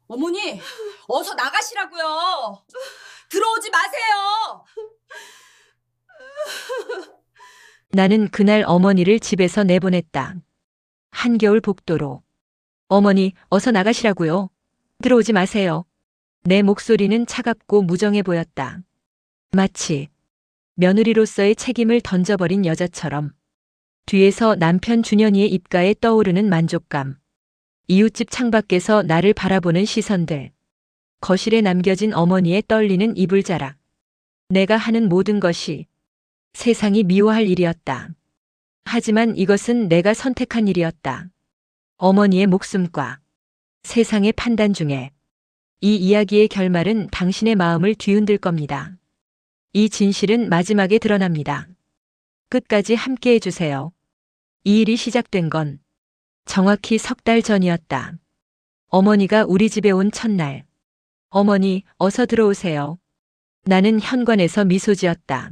어머니, 어서 나가시라고요. 들어오지 마세요. 나는 그날 어머니를 집에서 내보냈다. 한겨울 복도로. 어머니, 어서 나가시라고요. 들어오지 마세요. 내 목소리는 차갑고 무정해 보였다. 마치 며느리로서의 책임을 던져버린 여자처럼. 뒤에서 남편 준현이의 입가에 떠오르는 만족감. 이웃집 창밖에서 나를 바라보는 시선들. 거실에 남겨진 어머니의 떨리는 이불자락. 내가 하는 모든 것이 세상이 미워할 일이었다. 하지만 이것은 내가 선택한 일이었다. 어머니의 목숨과 세상의 판단 중에 이 이야기의 결말은 당신의 마음을 뒤흔들 겁니다. 이 진실은 마지막에 드러납니다. 끝까지 함께 해주세요. 이 일이 시작된 건 정확히 석 달 전이었다. 어머니가 우리 집에 온 첫날. 어머니, 어서 들어오세요. 나는 현관에서 미소 지었다.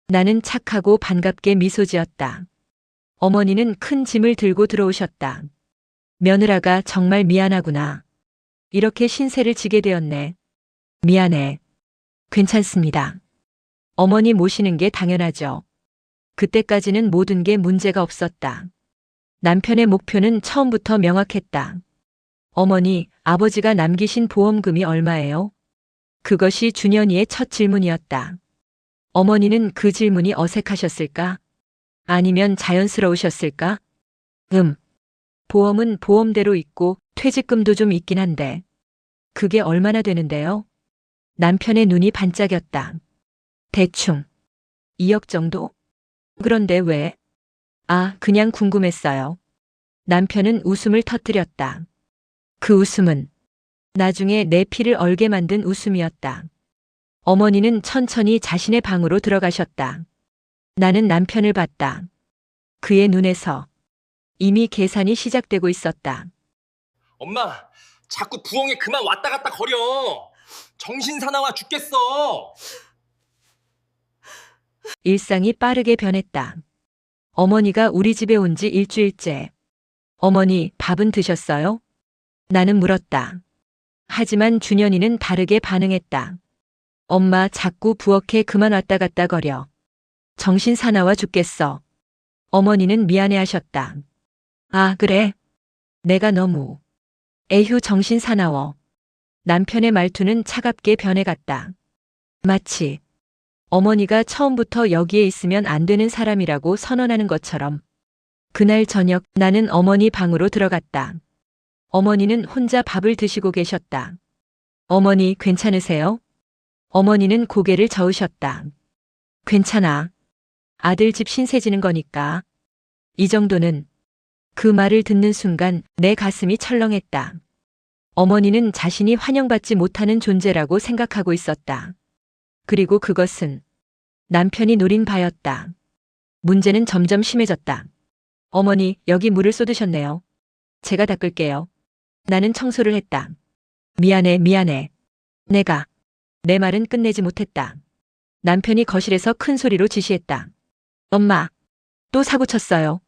나는 착하고 반갑게 미소 지었다. 어머니는 큰 짐을 들고 들어오셨다. 며느라가 정말 미안하구나. 이렇게 신세를 지게 되었네. 미안해. 괜찮습니다. 어머니 모시는 게 당연하죠. 그때까지는 모든 게 문제가 없었다. 남편의 목표는 처음부터 명확했다. 어머니, 아버지가 남기신 보험금이 얼마예요? 그것이 준현이의 첫 질문이었다. 어머니는 그 질문이 어색하셨을까? 아니면 자연스러우셨을까? 보험은 보험대로 있고 퇴직금도 좀 있긴 한데. 그게 얼마나 되는데요? 남편의 눈이 반짝였다. 대충 2억 정도? 그런데 왜? 아, 그냥 궁금했어요. 남편은 웃음을 터뜨렸다. 그 웃음은 나중에 내 피를 얼게 만든 웃음이었다. 어머니는 천천히 자신의 방으로 들어가셨다. 나는 남편을 봤다. 그의 눈에서 이미 계산이 시작되고 있었다. 엄마, 자꾸 부엌에 그만 왔다 갔다 거려. 정신 사나워 죽겠어. 일상이 빠르게 변했다. 어머니가 우리 집에 온 지 일주일째. 어머니, 밥은 드셨어요? 나는 물었다. 하지만 준현이는 다르게 반응했다. 엄마, 자꾸 부엌에 그만 왔다 갔다 거려. 정신 사나워 죽겠어. 어머니는 미안해하셨다. 아, 그래? 내가 너무. 에휴, 정신 사나워. 남편의 말투는 차갑게 변해갔다. 마치 어머니가 처음부터 여기에 있으면 안 되는 사람이라고 선언하는 것처럼. 그날 저녁 나는 어머니 방으로 들어갔다. 어머니는 혼자 밥을 드시고 계셨다. 어머니, 괜찮으세요? 어머니는 고개를 저으셨다. 괜찮아. 아들 집 신세 지는 거니까. 이 정도는. 그 말을 듣는 순간 내 가슴이 철렁했다. 어머니는 자신이 환영받지 못하는 존재라고 생각하고 있었다. 그리고 그것은 남편이 노린 바였다. 문제는 점점 심해졌다. 어머니, 여기 물을 쏟으셨네요. 제가 닦을게요. 나는 청소를 했다. 미안해. 내 말은 끝내지 못했다. 남편이 거실에서 큰 소리로 지시했다. 엄마, 또 사고 쳤어요.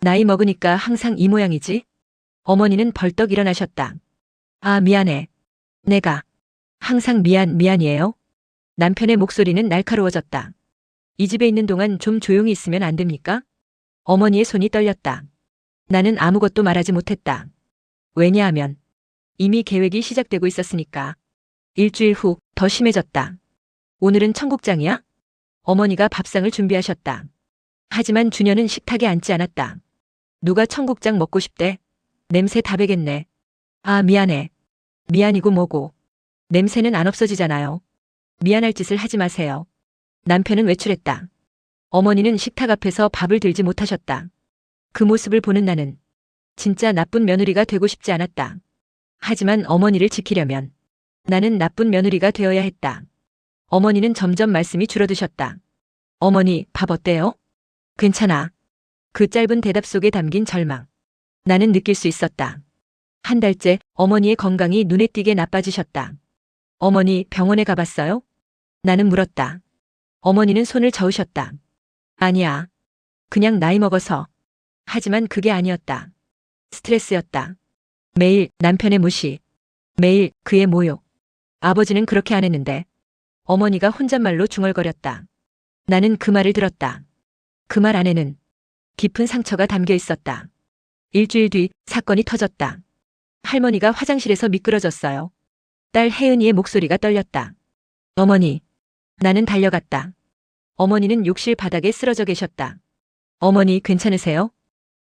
나이 먹으니까 항상 이 모양이지? 어머니는 벌떡 일어나셨다. 아, 미안해. 내가 항상 미안이에요. 남편의 목소리는 날카로워졌다. 이 집에 있는 동안 좀 조용히 있으면 안 됩니까? 어머니의 손이 떨렸다. 나는 아무것도 말하지 못했다. 왜냐하면 이미 계획이 시작되고 있었으니까. 일주일 후 더 심해졌다. 오늘은 청국장이야? 어머니가 밥상을 준비하셨다. 하지만 준현은 식탁에 앉지 않았다. 누가 청국장 먹고 싶대? 냄새 다 배겠네. 아, 미안해. 미안이고 뭐고. 냄새는 안 없어지잖아요. 미안할 짓을 하지 마세요. 남편은 외출했다. 어머니는 식탁 앞에서 밥을 들지 못하셨다. 그 모습을 보는 나는 진짜 나쁜 며느리가 되고 싶지 않았다. 하지만 어머니를 지키려면 나는 나쁜 며느리가 되어야 했다. 어머니는 점점 말씀이 줄어드셨다. 어머니, 밥 어때요? 괜찮아. 그 짧은 대답 속에 담긴 절망. 나는 느낄 수 있었다. 한 달째 어머니의 건강이 눈에 띄게 나빠지셨다. 어머니, 병원에 가봤어요? 나는 물었다. 어머니는 손을 저으셨다. 아니야. 그냥 나이 먹어서. 하지만 그게 아니었다. 스트레스였다. 매일 남편의 무시, 매일 그의 모욕. 아버지는 그렇게 안 했는데. 어머니가 혼잣말로 중얼거렸다. 나는 그 말을 들었다. 그 말 안에는 깊은 상처가 담겨 있었다. 일주일 뒤 사건이 터졌다. 할머니가 화장실에서 미끄러졌어요. 딸 혜은이의 목소리가 떨렸다. 어머니. 나는 달려갔다. 어머니는 욕실 바닥에 쓰러져 계셨다. 어머니 괜찮으세요?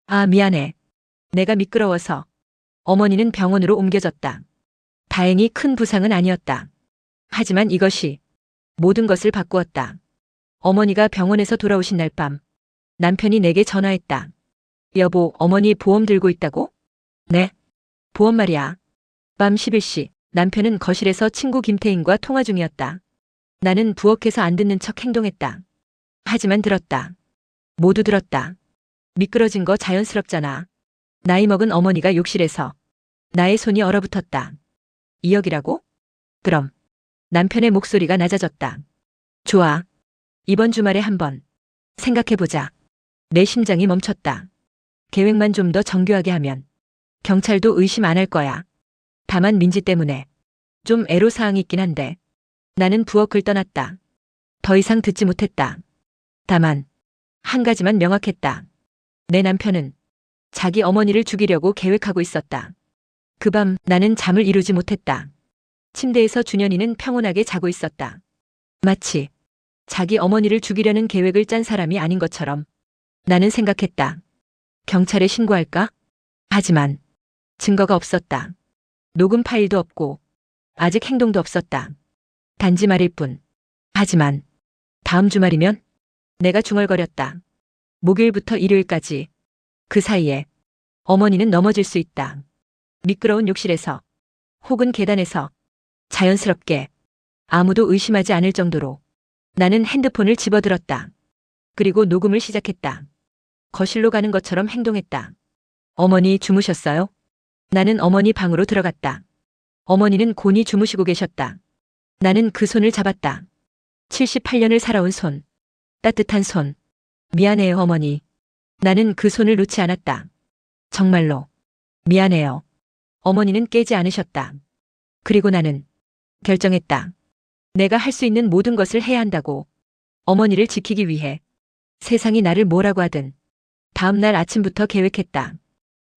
아, 미안해. 내가 미끄러워서. 어머니는 병원으로 옮겨졌다. 다행히 큰 부상은 아니었다. 하지만 이것이 모든 것을 바꾸었다. 어머니가 병원에서 돌아오신 날 밤, 남편이 내게 전화했다. 여보, 어머니 보험 들고 있다고? 네. 보험 말이야. 밤 11시, 남편은 거실에서 친구 김태인과 통화 중이었다. 나는 부엌에서 안 듣는 척 행동했다. 하지만 들었다. 모두 들었다. 미끄러진 거 자연스럽잖아. 나이 먹은 어머니가 욕실에서 나의 손이 얼어붙었다. 2억이라고? 그럼. 남편의 목소리가 낮아졌다. 좋아. 이번 주말에 한번 생각해보자. 내 심장이 멈췄다. 계획만 좀 더 정교하게 하면 경찰도 의심 안 할 거야. 다만 민지 때문에 좀 애로사항이 있긴 한데. 나는 부엌을 떠났다. 더 이상 듣지 못했다. 다만 한 가지만 명확했다. 내 남편은 자기 어머니를 죽이려고 계획하고 있었다. 그 밤 나는 잠을 이루지 못했다. 침대에서 준현이는 평온하게 자고 있었다. 마치 자기 어머니를 죽이려는 계획을 짠 사람이 아닌 것처럼 나는 생각했다. 경찰에 신고할까? 하지만 증거가 없었다. 녹음 파일도 없고 아직 행동도 없었다. 단지 말일 뿐. 하지만 다음 주말이면 내가 중얼거렸다. 목요일부터 일요일까지. 그 사이에 어머니는 넘어질 수 있다. 미끄러운 욕실에서 혹은 계단에서 자연스럽게 아무도 의심하지 않을 정도로. 나는 핸드폰을 집어들었다. 그리고 녹음을 시작했다. 거실로 가는 것처럼 행동했다. 어머니 주무셨어요? 나는 어머니 방으로 들어갔다. 어머니는 곤히 주무시고 계셨다. 나는 그 손을 잡았다. 78년을 살아온 손. 따뜻한 손. 미안해요, 어머니. 나는 그 손을 놓지 않았다. 정말로. 미안해요. 어머니는 깨지 않으셨다. 그리고 나는 결정했다. 내가 할 수 있는 모든 것을 해야 한다고. 어머니를 지키기 위해. 세상이 나를 뭐라고 하든. 다음 날 아침부터 계획했다.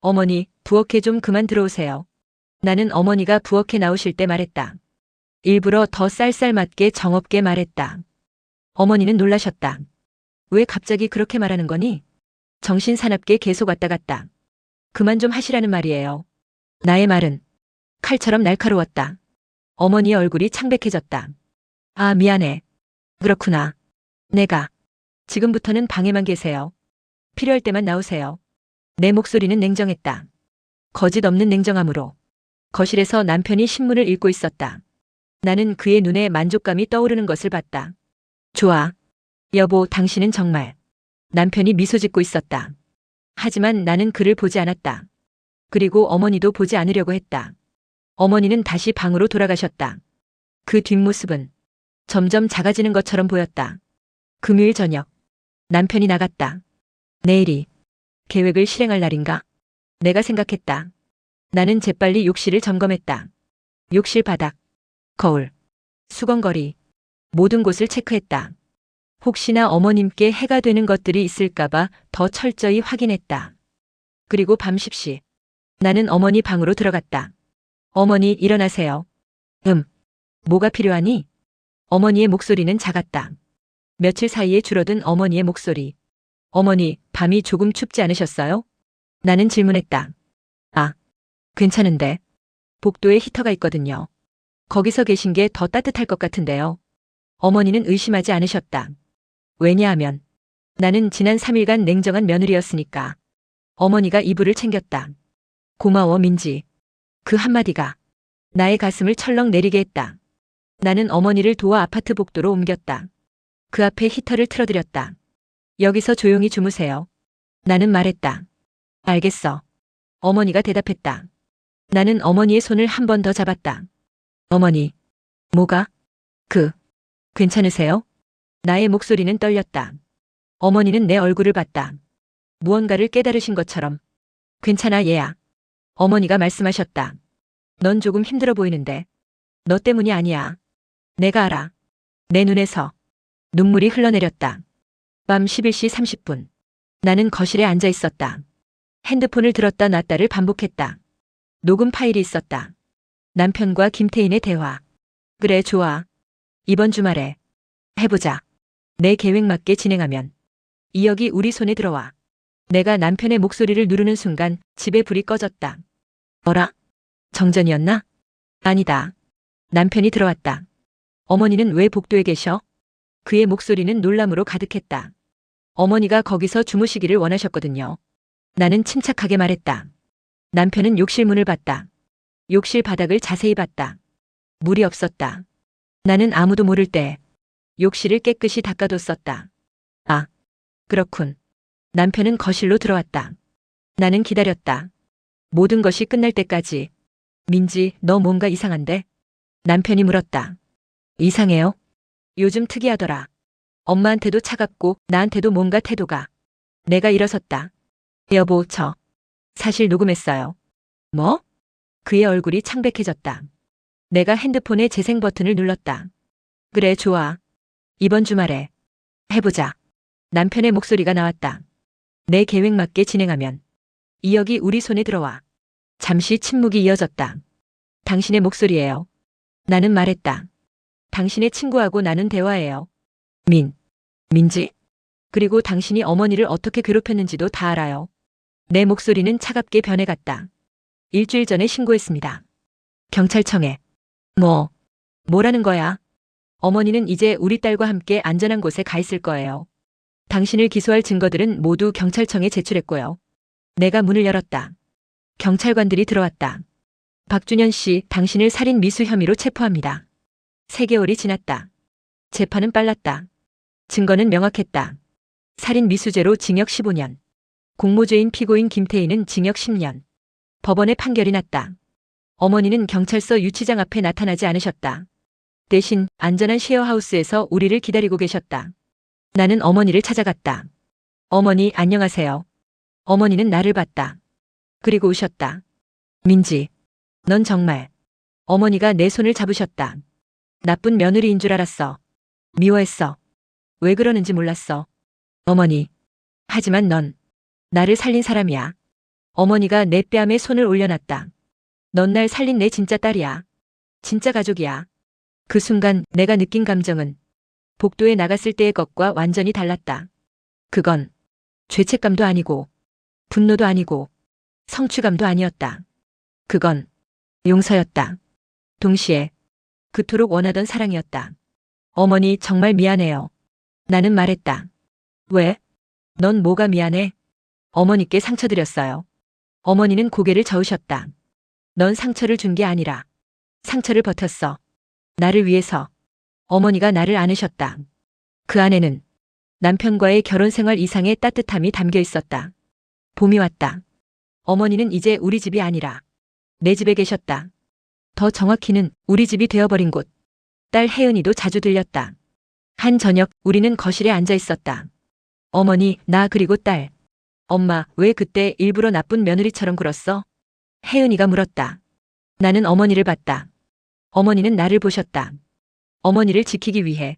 어머니, 부엌에 좀 그만 들어오세요. 나는 어머니가 부엌에 나오실 때 말했다. 일부러 더 쌀쌀맞게 정없게 말했다. 어머니는 놀라셨다. 왜 갑자기 그렇게 말하는 거니? 정신 사납게 계속 왔다 갔다. 그만 좀 하시라는 말이에요. 나의 말은 칼처럼 날카로웠다. 어머니의 얼굴이 창백해졌다. 아, 미안해. 그렇구나. 내가 지금부터는 방에만 계세요. 필요할 때만 나오세요. 내 목소리는 냉정했다. 거짓 없는 냉정함으로. 거실에서 남편이 신문을 읽고 있었다. 나는 그의 눈에 만족감이 떠오르는 것을 봤다. 좋아. 여보, 당신은 정말. 남편이 미소 짓고 있었다. 하지만 나는 그를 보지 않았다. 그리고 어머니도 보지 않으려고 했다. 어머니는 다시 방으로 돌아가셨다. 그 뒷모습은 점점 작아지는 것처럼 보였다. 금요일 저녁. 남편이 나갔다. 내일이 계획을 실행할 날인가? 내가 생각했다. 나는 재빨리 욕실을 점검했다. 욕실 바닥, 거울, 수건거리, 모든 곳을 체크했다. 혹시나 어머님께 해가 되는 것들이 있을까봐 더 철저히 확인했다. 그리고 밤 10시. 나는 어머니 방으로 들어갔다. 어머니, 일어나세요. 뭐가 필요하니? 어머니의 목소리는 작았다. 며칠 사이에 줄어든 어머니의 목소리. 어머니, 밤이 조금 춥지 않으셨어요? 나는 질문했다. 아, 괜찮은데. 복도에 히터가 있거든요. 거기서 계신 게 더 따뜻할 것 같은데요. 어머니는 의심하지 않으셨다. 왜냐하면 나는 지난 3일간 냉정한 며느리였으니까. 어머니가 이불을 챙겼다. 고마워, 민지. 그 한마디가 나의 가슴을 철렁 내리게 했다. 나는 어머니를 도와 아파트 복도로 옮겼다. 그 앞에 히터를 틀어드렸다. 여기서 조용히 주무세요. 나는 말했다. 알겠어. 어머니가 대답했다. 나는 어머니의 손을 한 번 더 잡았다. 어머니. 뭐가? 괜찮으세요? 나의 목소리는 떨렸다. 어머니는 내 얼굴을 봤다. 무언가를 깨달으신 것처럼. 괜찮아, 얘야. 어머니가 말씀하셨다. 넌 조금 힘들어 보이는데. 너 때문이 아니야. 내가 알아. 내 눈에서 눈물이 흘러내렸다. 밤 11시 30분. 나는 거실에 앉아 있었다. 핸드폰을 들었다 놨다를 반복했다. 녹음 파일이 있었다. 남편과 김태인의 대화. 그래, 좋아. 이번 주말에 해보자. 내 계획 맞게 진행하면 2억이 우리 손에 들어와. 내가 남편의 목소리를 누르는 순간 집에 불이 꺼졌다. 뭐라? 정전이었나? 아니다. 남편이 들어왔다. 어머니는 왜 복도에 계셔? 그의 목소리는 놀람으로 가득했다. 어머니가 거기서 주무시기를 원하셨거든요. 나는 침착하게 말했다. 남편은 욕실 문을 봤다. 욕실 바닥을 자세히 봤다. 물이 없었다. 나는 아무도 모를 때 욕실을 깨끗이 닦아뒀었다. 아, 그렇군. 남편은 거실로 들어왔다. 나는 기다렸다. 모든 것이 끝날 때까지. 민지, 너 뭔가 이상한데? 남편이 물었다. 이상해요? 요즘 특이하더라. 엄마한테도 차갑고 나한테도 뭔가 태도가. 내가 일어섰다. 여보, 저 사실 녹음했어요. 뭐? 그의 얼굴이 창백해졌다. 내가 핸드폰의 재생 버튼을 눌렀다. 그래, 좋아. 이번 주말에 해보자. 남편의 목소리가 나왔다. 내 계획 맞게 진행하면 2억이 우리 손에 들어와. 잠시 침묵이 이어졌다. 당신의 목소리예요. 나는 말했다. 당신의 친구하고 나눈 대화예요. 민지. 그리고 당신이 어머니를 어떻게 괴롭혔는지도 다 알아요. 내 목소리는 차갑게 변해갔다. 일주일 전에 신고했습니다. 경찰청에. 뭐라는 거야? 어머니는 이제 우리 딸과 함께 안전한 곳에 가 있을 거예요. 당신을 기소할 증거들은 모두 경찰청에 제출했고요. 내가 문을 열었다. 경찰관들이 들어왔다. 박준현 씨, 당신을 살인 미수 혐의로 체포합니다. 3개월이 지났다. 재판은 빨랐다. 증거는 명확했다. 살인 미수죄로 징역 15년. 공모죄인 피고인 김태희는 징역 10년. 법원의 판결이 났다. 어머니는 경찰서 유치장 앞에 나타나지 않으셨다. 대신 안전한 쉐어하우스에서 우리를 기다리고 계셨다. 나는 어머니를 찾아갔다. 어머니, 안녕하세요. 어머니는 나를 봤다. 그리고 우셨다. 민지, 넌 정말. 어머니가 내 손을 잡으셨다. 나쁜 며느리인 줄 알았어. 미워했어. 왜 그러는지 몰랐어. 어머니. 하지만 넌 나를 살린 사람이야. 어머니가 내 뺨에 손을 올려놨다. 넌 날 살린 내 진짜 딸이야. 진짜 가족이야. 그 순간 내가 느낀 감정은 복도에 나갔을 때의 것과 완전히 달랐다. 그건 죄책감도 아니고 분노도 아니고 성취감도 아니었다. 그건 용서였다. 동시에 그토록 원하던 사랑이었다. 어머니, 정말 미안해요. 나는 말했다. 왜? 넌 뭐가 미안해? 어머니께 상처드렸어요. 어머니는 고개를 저으셨다. 넌 상처를 준 게 아니라 상처를 버텼어. 나를 위해서. 어머니가 나를 안으셨다. 그 안에는 남편과의 결혼 생활 이상의 따뜻함이 담겨 있었다. 봄이 왔다. 어머니는 이제 우리 집이 아니라 내 집에 계셨다. 더 정확히는 우리 집이 되어버린 곳. 딸 혜은이도 자주 들렸다. 한 저녁 우리는 거실에 앉아 있었다. 어머니, 나 그리고 딸. 엄마, 왜 그때 일부러 나쁜 며느리처럼 굴었어? 혜은이가 물었다. 나는 어머니를 봤다. 어머니는 나를 보셨다. 어머니를 지키기 위해.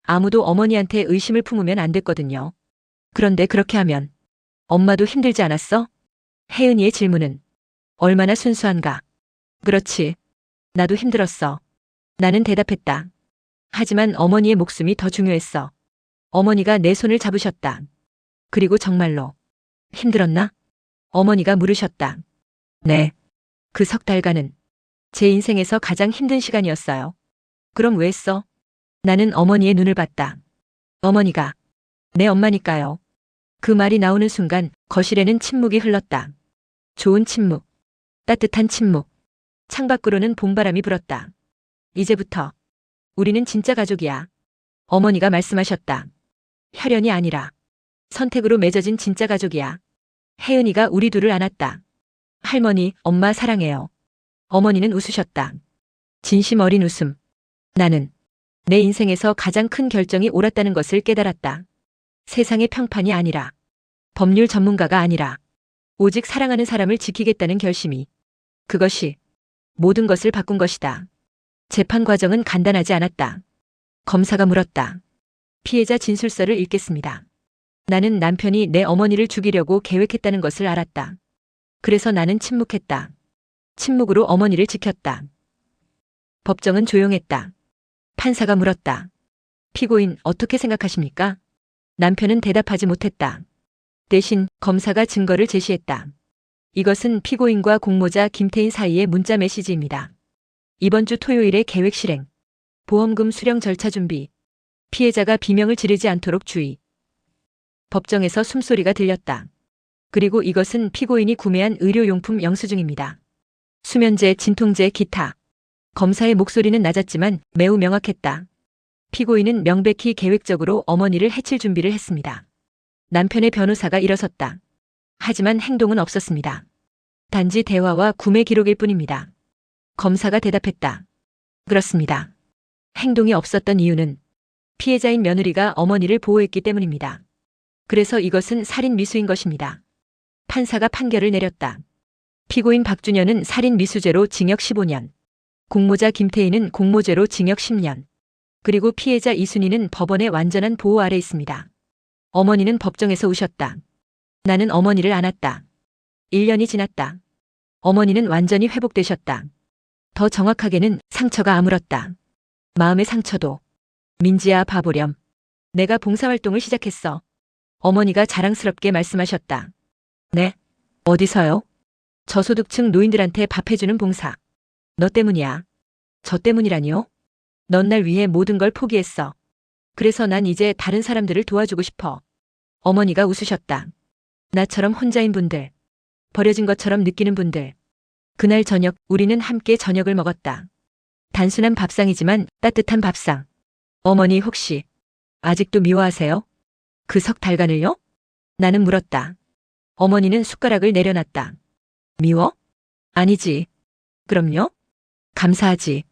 아무도 어머니한테 의심을 품으면 안 됐거든요. 그런데 그렇게 하면 엄마도 힘들지 않았어? 혜은이의 질문은 얼마나 순수한가. 그렇지. 나도 힘들었어. 나는 대답했다. 하지만 어머니의 목숨이 더 중요했어. 어머니가 내 손을 잡으셨다. 그리고 정말로 힘들었나? 어머니가 물으셨다. 네. 그 석 달간은 제 인생에서 가장 힘든 시간이었어요. 그럼 왜 했어? 나는 어머니의 눈을 봤다. 어머니가 내 엄마니까요. 그 말이 나오는 순간 거실에는 침묵이 흘렀다. 좋은 침묵. 따뜻한 침묵. 창밖으로는 봄바람이 불었다. 이제부터 우리는 진짜 가족이야. 어머니가 말씀하셨다. 혈연이 아니라 선택으로 맺어진 진짜 가족이야. 혜은이가 우리 둘을 안았다. 할머니, 엄마 사랑해요. 어머니는 웃으셨다. 진심 어린 웃음. 나는 내 인생에서 가장 큰 결정이 옳았다는 것을 깨달았다. 세상의 평판이 아니라, 법률 전문가가 아니라, 오직 사랑하는 사람을 지키겠다는 결심이. 그것이 모든 것을 바꾼 것이다. 재판 과정은 간단하지 않았다. 검사가 물었다. 피해자 진술서를 읽겠습니다. 나는 남편이 내 어머니를 죽이려고 계획했다는 것을 알았다. 그래서 나는 침묵했다. 침묵으로 어머니를 지켰다. 법정은 조용했다. 판사가 물었다. 피고인 어떻게 생각하십니까? 남편은 대답하지 못했다. 대신 검사가 증거를 제시했다. 이것은 피고인과 공모자 김태인 사이의 문자 메시지입니다. 이번 주 토요일에 계획 실행. 보험금 수령 절차 준비. 피해자가 비명을 지르지 않도록 주의. 법정에서 숨소리가 들렸다. 그리고 이것은 피고인이 구매한 의료용품 영수증입니다. 수면제, 진통제, 기타. 검사의 목소리는 낮았지만 매우 명확했다. 피고인은 명백히 계획적으로 어머니를 해칠 준비를 했습니다. 남편의 변호사가 일어섰다. 하지만 행동은 없었습니다. 단지 대화와 구매 기록일 뿐입니다. 검사가 대답했다. 그렇습니다. 행동이 없었던 이유는 피해자인 며느리가 어머니를 보호했기 때문입니다. 그래서 이것은 살인 미수인 것입니다. 판사가 판결을 내렸다. 피고인 박준현은 살인 미수죄로 징역 15년, 공모자 김태희는 공모죄로 징역 10년, 그리고 피해자 이순희는 법원의 완전한 보호 아래 있습니다. 어머니는 법정에서 우셨다. 나는 어머니를 안았다. 1년이 지났다. 어머니는 완전히 회복되셨다. 더 정확하게는 상처가 아물었다. 마음의 상처도. 민지야, 바보렴. 내가 봉사활동을 시작했어. 어머니가 자랑스럽게 말씀하셨다. 네? 어디서요? 저소득층 노인들한테 밥 해주는 봉사. 너 때문이야. 저 때문이라니요? 넌 날 위해 모든 걸 포기했어. 그래서 난 이제 다른 사람들을 도와주고 싶어. 어머니가 웃으셨다. 나처럼 혼자인 분들, 버려진 것처럼 느끼는 분들. 그날 저녁 우리는 함께 저녁을 먹었다. 단순한 밥상이지만 따뜻한 밥상. 어머니 혹시 아직도 미워하세요? 그 석 달간을요? 나는 물었다. 어머니는 숟가락을 내려놨다. 미워? 아니지. 그럼요? 감사하지.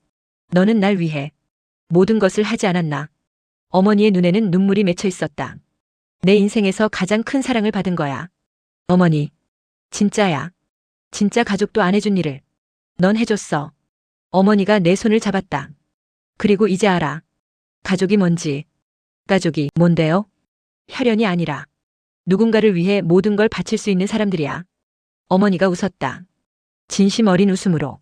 너는 날 위해 모든 것을 하지 않았나. 어머니의 눈에는 눈물이 맺혀 있었다. 내 인생에서 가장 큰 사랑을 받은 거야. 어머니. 진짜야. 진짜 가족도 안 해준 일을 넌 해줬어. 어머니가 내 손을 잡았다. 그리고 이제 알아. 가족이 뭔지. 가족이 뭔데요? 혈연이 아니라 누군가를 위해 모든 걸 바칠 수 있는 사람들이야. 어머니가 웃었다. 진심 어린 웃음으로.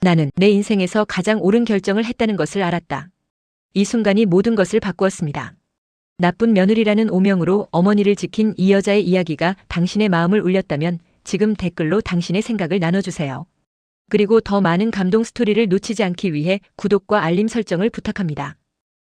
나는 내 인생에서 가장 옳은 결정을 했다는 것을 알았다. 이 순간이 모든 것을 바꾸었습니다. 나쁜 며느리라는 오명으로 어머니를 지킨 이 여자의 이야기가 당신의 마음을 울렸다면 지금 댓글로 당신의 생각을 나눠주세요. 그리고 더 많은 감동 스토리를 놓치지 않기 위해 구독과 알림 설정을 부탁합니다.